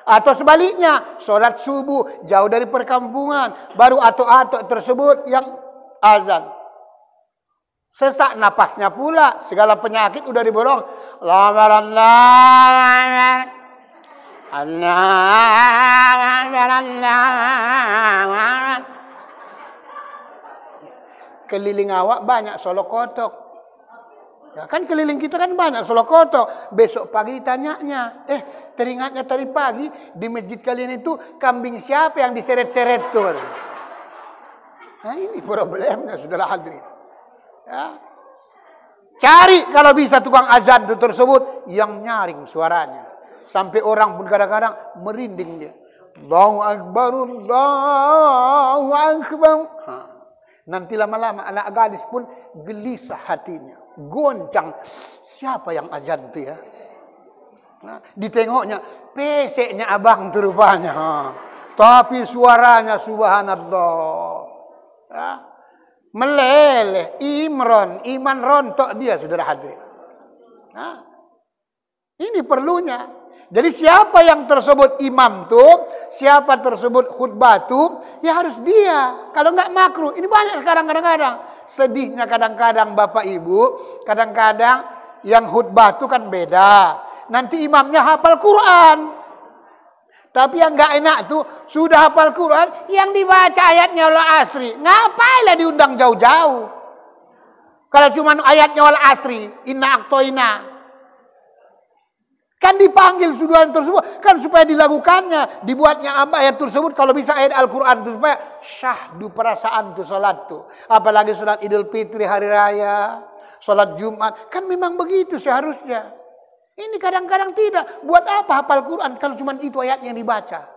Atau sebaliknya, sholat subuh jauh dari perkampungan, baru atau tersebut yang azan. Sesak napasnya pula, segala penyakit udah diborong. Keliling awak banyak solok kotok. Ya kan keliling kita kan banyak solok kotok. Besok pagi ditanyanya, teringatnya tadi pagi di masjid kalian itu kambing siapa yang diseret-seret tuh? Nah ini problemnya saudara hadirin. Ya. Cari kalau bisa tukang azan itu tersebut yang nyaring suaranya. Sampai orang pun kadang-kadang merinding dia. Allahu Akbar, Allahu Akbar. Nanti lama-lama anak gadis pun gelisah hatinya. Goncang. Siapa yang azan itu ya? Nah, ditengoknya, peseknya abang itu rupanya. Tapi suaranya subhanallah. Ya. Meleleh, iman rontok dia saudara hadirin. Nah, ini perlunya. Jadi siapa yang tersebut imam tuh, siapa tersebut khutbah tuh, ya harus dia. Kalau enggak makruh. Ini banyak sekarang kadang-kadang. Sedihnya kadang-kadang Bapak Ibu, kadang-kadang yang khutbah tuh kan beda. Nanti imamnya hafal Quran. Tapi yang enggak enak tuh sudah hafal Quran, yang dibaca ayatnya wal asri. Ngapailah diundang jauh-jauh? Kalau cuma ayatnya wal asri, inna aqtoina. Kan dipanggil suduhan tersebut kan supaya dilakukannya, dibuatnya apa ayat tersebut kalau bisa ayat Al-Qur'an itu supaya syahdu perasaan tuh salat tuh. Apalagi salat Idul Fitri hari raya, salat Jumat, kan memang begitu seharusnya. Ini kadang-kadang tidak. Buat apa hafal Quran kalau cuma itu ayat yang dibaca?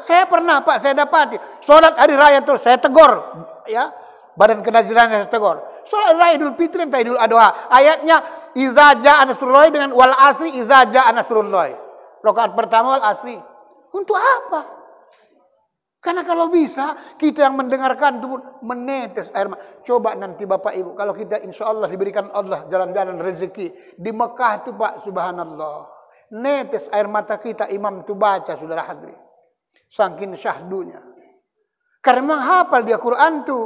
Saya pernah Pak, saya dapati. Sholat hari raya terus, saya tegur. Ya, badan kenazirannya saya tegur. Sholat raya Idul Fitri dan Idul Adha. Ayatnya, Iza ja'a nasrullahi dengan wal asri, Iza ja'a nasrullahi. Rakaat pertama wal asri. Untuk apa? Karena kalau bisa, kita yang mendengarkan itu pun menetes air mata. Coba nanti Bapak Ibu, kalau kita insya Allah diberikan Allah jalan-jalan rezeki. Di Mekah itu Pak, subhanallah. Netes air mata kita, imam itu baca, saudara hadirin. Saking syahdunya. Karena memang hafal dia Quran itu.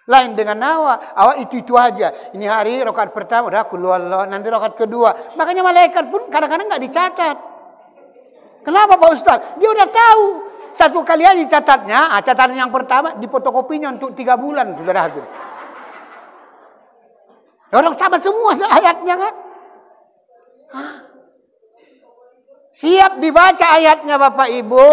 Lain dengan awak itu aja. Ini hari rakaat pertama, udah kulullah, nanti rakaat kedua. Makanya malaikat pun kadang-kadang nggak dicatat. Kenapa Pak Ustaz? Dia udah tahu. Satu kali aja catatnya, catatan yang pertama difotokopinya untuk 3 bulan, saudara hadirin. Orang sama semua ayatnya kan. Siap dibaca ayatnya Bapak Ibu,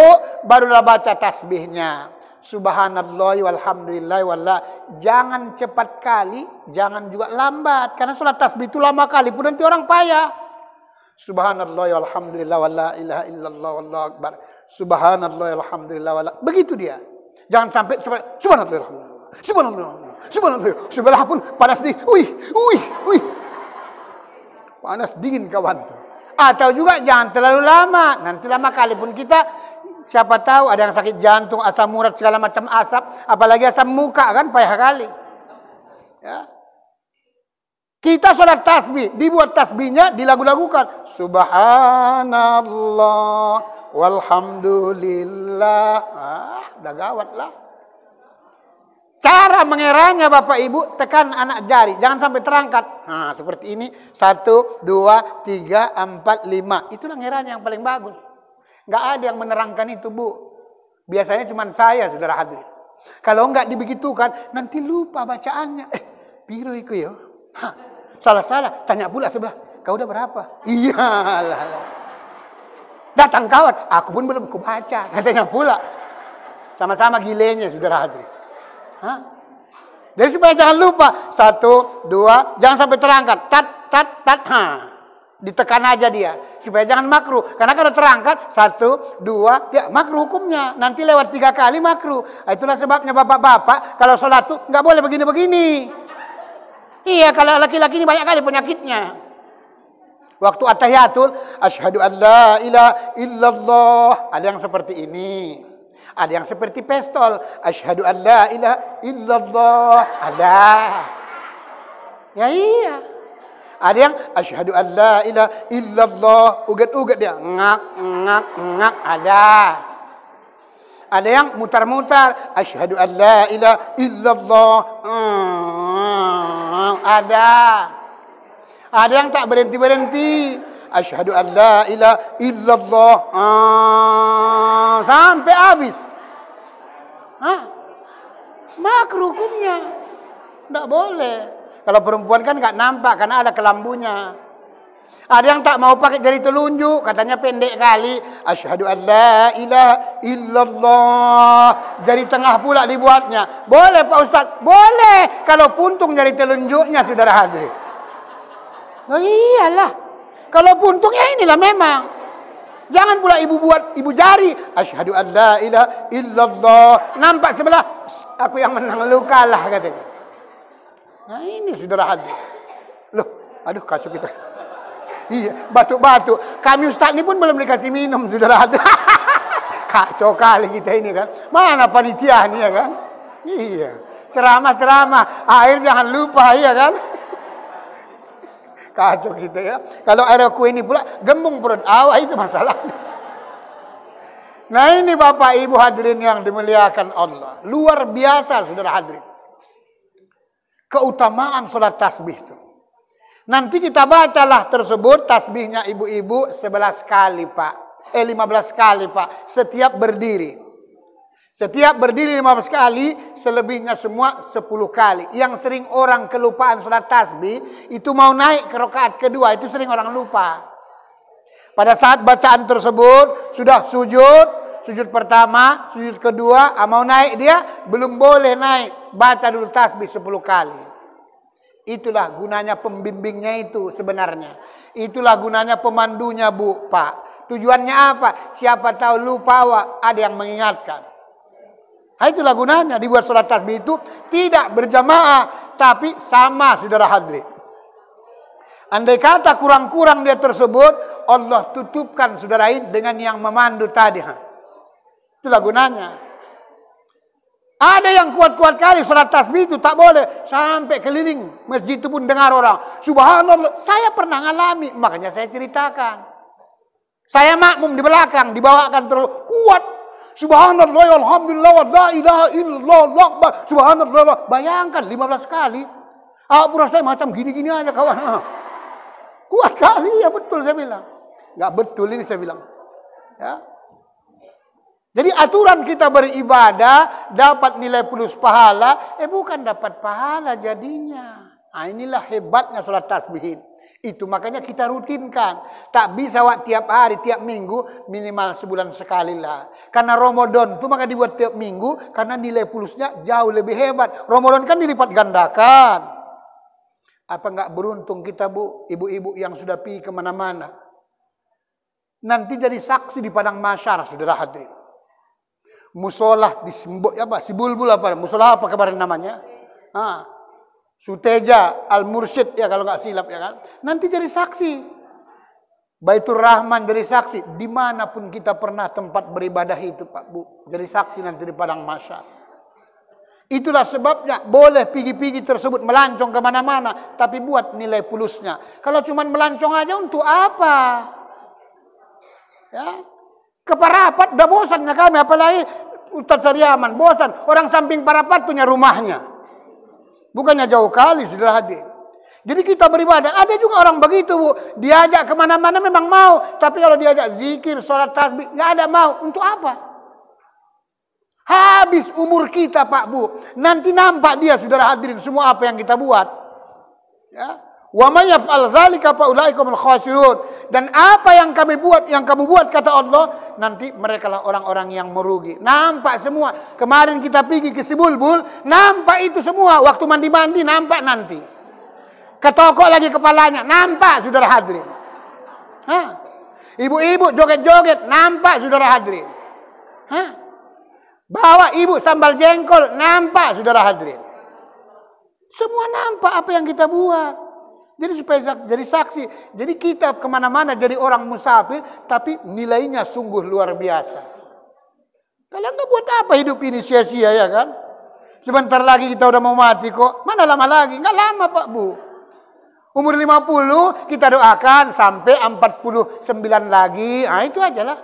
barulah baca tasbihnya. Subhanallah walhamdulillah wallah. Jangan cepat kali, jangan juga lambat. Karena sholat tasbih itu lama kali pun nanti orang payah. Subhanallah walhamdulillah wallah ilaha illallah wallahu akbar. Subhanallah walhamdulillah wallah. Begitu dia. Jangan sampai cepat. Subhanallah walhamdulillah. Subhanallah. Subhanallah. Sebelah pun panas dingin. Wih. Panas dingin kawan tuh. Atau juga jangan terlalu lama. Nanti lama kali pun kita, siapa tahu ada yang sakit jantung, asam urat, segala macam asap. Apalagi asam muka kan, payah kali. Ya. Kita sholat tasbih, dibuat tasbihnya, dilagu-lagukan. Subhanallah, walhamdulillah. Udah gawat lah. Cara mengeranya Bapak Ibu, tekan anak jari. Jangan sampai terangkat. Nah, seperti ini. 1, 2, 3, 4, 5. Itulah ngeranya yang paling bagus. Nggak ada yang menerangkan itu, Bu. Biasanya cuma saya, saudara hadirin. Kalau nggak dibegitukan, nanti lupa bacaannya. Piro iku ya? Salah-salah. Tanya pula sebelah. Kau udah berapa? Iyalah. Datang kawan. Aku pun belum kubaca. Katanya pula. Sama-sama gilenya, saudara hadirin. Jadi supaya jangan lupa. 1, 2, jangan sampai terangkat. Tat. Ditekan aja dia. Supaya jangan makruh. Karena kalau terangkat, 1, 2, ya makruh hukumnya. Nanti lewat 3 kali makruh. Itulah sebabnya bapak-bapak, kalau sholat tuh nggak boleh begini-begini. Iya, kalau laki-laki ini banyak kali penyakitnya. Waktu at-tahiyatul, asyhadu an la ilaha illallah. Ada yang seperti ini. Ada yang seperti pistol. Asyhadu an la ilaha illallah. Ada. Ya iya. Ada yang asyhadu an la ilaha illallah. Ugat-ugat dia. Ngak. Ada. Ada yang mutar-mutar. Asyhadu an la ilaha illallah. Ada. Ada yang tak berhenti-berhenti. Asyhadu an la ilaha illallah. Sampai habis. Makruh hukumnya. Tidak boleh. Kalau perempuan kan nggak nampak karena ada kelambunya. Ada yang tak mau pakai jari telunjuk, katanya pendek kali. Asyhadu an la ilaha illallah. Jari tengah pula dibuatnya. Boleh Pak Ustaz? Boleh. Kalau puntung jari telunjuknya, saudara hadirin. Oh iyalah. Kalau puntung ya inilah memang. Jangan pula ibu buat ibu jari. Asyhadu an la ilaha illallah. Nampak sebelah, aku yang menang, lu kalah katanya. Nah ini saudara hadir. Loh, aduh kacau kita. Iya, batuk-batuk. Kami Ustaz ini pun belum dikasih minum, saudara hadir. Kacau kali kita ini kan. Mana panitia nih ya kan? Iya. Ceramah-ceramah. Air jangan lupa ya kan? Kacau kita ya. Kalau air kue ini pula gembung perut awak, itu masalahnya. Nah ini Bapak Ibu hadirin yang dimuliakan Allah. Luar biasa saudara hadirin. Keutamaan sholat tasbih itu. Nanti kita bacalah tersebut tasbihnya ibu-ibu 11 kali Pak. 15 kali Pak. Setiap berdiri. Setiap berdiri 15 kali, selebihnya semua 10 kali. Yang sering orang kelupaan sholat tasbih, itu mau naik ke rakaat kedua, itu sering orang lupa. Pada saat bacaan tersebut, sudah sujud pertama, sujud kedua, mau naik dia, belum boleh naik. Baca dulu tasbih 10 kali. Itulah gunanya pembimbingnya itu sebenarnya. Itulah gunanya pemandunya Bu, Pak. Tujuannya apa? Siapa tahu lupa ada yang mengingatkan. Nah, itulah gunanya dibuat sholat tasbih itu tidak berjamaah, tapi sama saudara hadirin. Andai kata kurang-kurang dia tersebut, Allah tutupkan saudara ini dengan yang memandu tadi. Itulah gunanya. Ada yang kuat-kuat kali sholat tasbih itu tak boleh. Sampai keliling masjid itu pun dengar orang. Subhanallah. Saya pernah ngalami. Makanya saya ceritakan. Saya makmum di belakang. Dibawakan terus. Kuat. Subhanallah. Alhamdulillah. La ilaha illallah. Subhanallah. Bayangkan 15 kali. Pura saya macam gini-gini aja kawan. Kuat kali. Ya betul saya bilang. Nggak betul ini saya bilang. Ya. Jadi aturan kita beribadah dapat nilai plus pahala, bukan dapat pahala jadinya. Inilah hebatnya salat tasbih. Itu makanya kita rutinkan. Tak bisa tiap hari, tiap minggu, minimal sebulan sekali lah. Karena Ramadan itu maka dibuat tiap minggu, karena nilai pulusnya jauh lebih hebat. Ramadan kan dilipat gandakan. Apa enggak beruntung kita, Bu, ibu-ibu yang sudah pergi kemana-mana. Nanti jadi saksi di padang mahsyar, saudara hadirin. Musolah di Sibulbul apa? Musolah apa kemarin namanya? Suteja Al-Mursyid ya kalau nggak silap ya kan. Nanti jadi saksi. Baitur Rahman jadi saksi. Dimanapun kita pernah tempat beribadah itu Pak Bu. Jadi saksi nanti di padang mahsyar. Itulah sebabnya boleh pigi-pigi tersebut melancong kemana-mana. Tapi buat nilai pulusnya. Kalau cuma melancong aja untuk apa? Ya. Ke Parapat udah bosannya kami. Apalagi Ustaz Saryaman bosan. Orang samping Parapat punya rumahnya. Bukannya jauh kali sudah hadir. Jadi kita beribadah. Ada juga orang begitu, Bu. Diajak kemana-mana memang mau. Tapi kalau diajak zikir, sholat tasbih, nggak ada mau. Untuk apa? Habis umur kita, Pak Bu. Nanti nampak dia, saudara hadirin, semua apa yang kita buat. Ya. Wa may yaf'al dzalika fa ulaikumul khasirun. Dan apa yang kami buat, yang kamu buat kata Allah, nanti merekalah orang-orang yang merugi. Nampak semua. Kemarin kita pergi ke Sibulbul, nampak itu semua. Waktu mandi-mandi nampak nanti. Ketokok lagi kepalanya, nampak saudara hadirin. Ibu-ibu joget-joget, nampak saudara hadirin. Bawa ibu sambal jengkol, nampak saudara hadirin. Semua nampak apa yang kita buat. Jadi supaya jadi saksi. Jadi kita kemana-mana jadi orang musafir. Tapi nilainya sungguh luar biasa. Kalian nggak buat apa hidup ini sia-sia ya kan? Sebentar lagi kita udah mau mati kok. Mana lama lagi? Nggak lama Pak Bu. Umur 50 kita doakan sampai 49 lagi. Itu aja lah.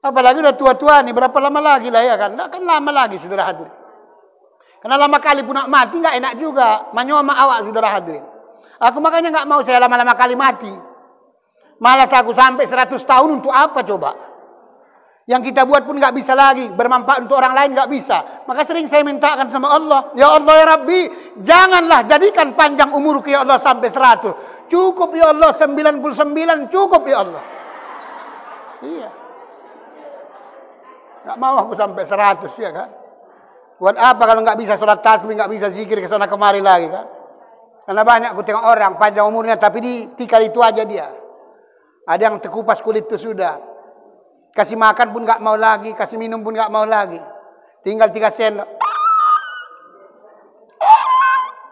Apalagi udah tua-tua nih. Berapa lama lagi lah ya kan? Nggak kan lama lagi saudara hadir. Karena lama kali pun nak mati nggak enak juga. Menyoma awak saudara hadirin. Aku makanya nggak mau saya lama-lama kali mati. Malas aku sampai 100 tahun untuk apa coba? Yang kita buat pun nggak bisa lagi. Bermanfaat untuk orang lain nggak bisa. Maka sering saya mintakan sama Allah. Ya Allah ya Rabbi. Janganlah jadikan panjang umurku ya Allah sampai 100. Cukup ya Allah 99 cukup ya Allah. Iya. Nggak mau aku sampai 100 ya kan. Buat apa kalau nggak bisa sholat tasbih, nggak bisa zikir ke sana kemari lagi kan? Karena banyak aku tengok orang panjang umurnya tapi ditikal itu aja dia. Ada yang terkupas kulit itu sudah. Kasih makan pun nggak mau lagi, kasih minum pun nggak mau lagi. Tinggal 3 sendok.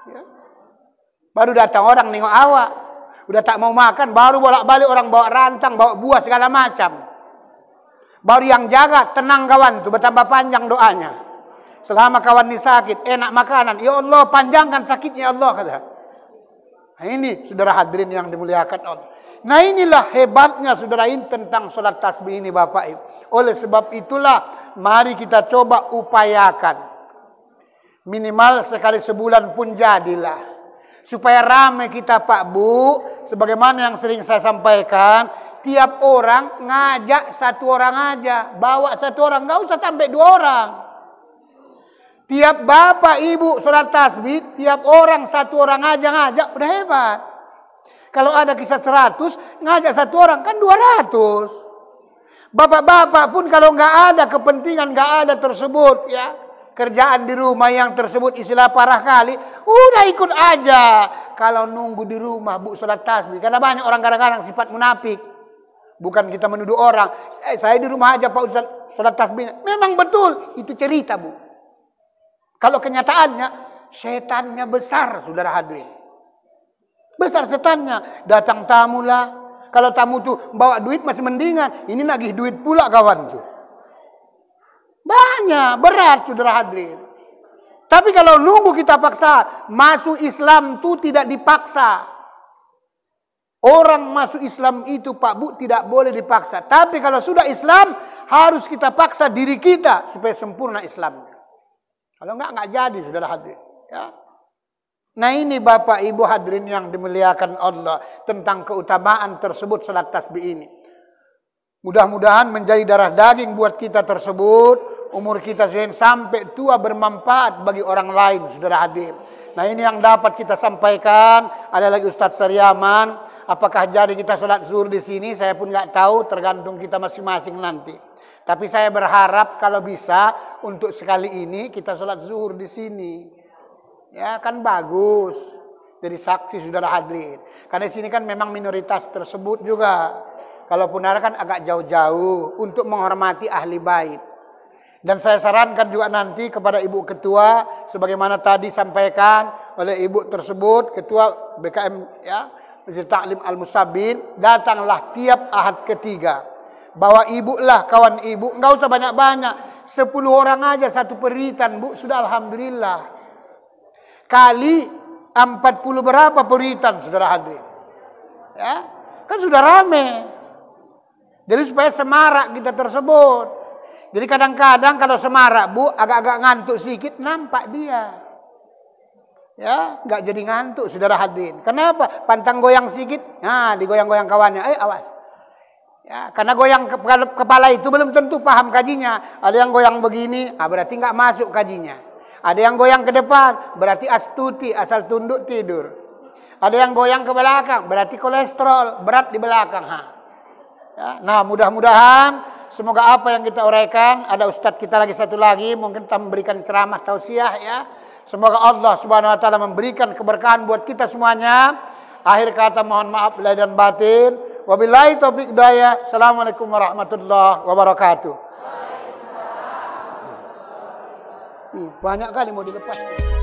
Ya. Baru datang orang nengok awak. Udah tak mau makan, baru bolak-balik orang bawa rantang, bawa buah segala macam. Baru yang jaga, tenang kawan tuh, bertambah panjang doanya. Selama kawan ini sakit, enak makanan. Ya Allah, panjangkan sakitnya Allah kata. Nah, ini saudara hadirin yang dimuliakan Allah. Nah inilah hebatnya saudara ini tentang sholat tasbih ini Bapak Ibu. Oleh sebab itulah, mari kita coba upayakan. Minimal sekali sebulan pun jadilah. Supaya ramai kita Pak Bu. Sebagaimana yang sering saya sampaikan. Tiap orang ngajak 1 orang aja. Bawa 1 orang, nggak usah sampai 2 orang. Tiap bapak ibu sholat tasbih, tiap orang 1 orang ngajak, udah hebat. Kalau ada kisah 100, ngajak 1 orang, kan 200. Bapak-bapak pun kalau nggak ada kepentingan, nggak ada tersebut, ya kerjaan di rumah yang tersebut istilah parah kali, udah ikut aja. Kalau nunggu di rumah, Bu, sholat tasbih. Karena banyak orang kadang-kadang sifat munafik. Bukan kita menuduh orang, saya di rumah aja Pak Ustaz, sholat tasbih. Memang betul, itu cerita Bu. Kalau kenyataannya, setannya besar, saudara hadirin. Besar setannya. Datang tamu lah. Kalau tamu tuh bawa duit masih mendingan. Ini nagih duit pula kawan tuh. Banyak, berat saudara hadirin. Tapi kalau nunggu kita paksa, masuk Islam tuh tidak dipaksa. Orang masuk Islam itu Pak Bu tidak boleh dipaksa. Tapi kalau sudah Islam, harus kita paksa diri kita supaya sempurna Islamnya. Kalau enggak jadi saudara hadirin. Ya. Nah ini Bapak Ibu hadirin yang dimuliakan Allah. Tentang keutamaan tersebut salat tasbih ini. Mudah-mudahan menjadi darah daging buat kita tersebut, umur kita sampai tua bermanfaat bagi orang lain, saudara hadir. Nah ini yang dapat kita sampaikan. Ada lagi Ustadz Saryaman. Apakah jadi kita sholat zuhur di sini? Saya pun nggak tahu, tergantung kita masing-masing nanti. Tapi saya berharap kalau bisa untuk sekali ini kita sholat zuhur di sini. Ya kan bagus. Jadi saksi saudara hadirin. Karena di sini kan memang minoritas tersebut juga. Kalaupun ada kan agak jauh-jauh untuk menghormati ahli bait. Dan saya sarankan juga nanti kepada Ibu Ketua, sebagaimana tadi sampaikan oleh Ibu tersebut, Ketua BKM ya, Masjid Ta'lim Al-Musabbin, datanglah tiap Ahad ketiga. Bawa ibu lah kawan ibu, enggak usah banyak-banyak. 10 orang aja satu peritan, Bu, sudah alhamdulillah. Kali 40 berapa peritan, saudara hadirin. Ya, kan sudah rame. Jadi supaya semarak kita tersebut. Jadi kadang-kadang kalau semarak, Bu, agak-agak ngantuk sedikit, nampak dia. Ya, enggak jadi ngantuk, saudara hadirin. Kenapa? Pantang goyang sedikit, nah digoyang-goyang kawannya, awas. Ya, karena goyang kepala itu belum tentu paham kajinya. Ada yang goyang begini, berarti enggak masuk kajinya. Ada yang goyang ke depan, berarti astuti, asal tunduk tidur. Ada yang goyang ke belakang, berarti kolesterol, berat di belakang. Ya, nah mudah-mudahan semoga apa yang kita uraikan, ada ustadz kita lagi satu lagi, mungkin kita memberikan ceramah tausiah ya. Semoga Allah Subhanahu wa taala memberikan keberkahan buat kita semuanya. Akhir kata mohon maaf lahir dan batin. Wabillahi taufiq hidayah. Assalamualaikum warahmatullahi wabarakatuh. Banyak kali mau dilepas.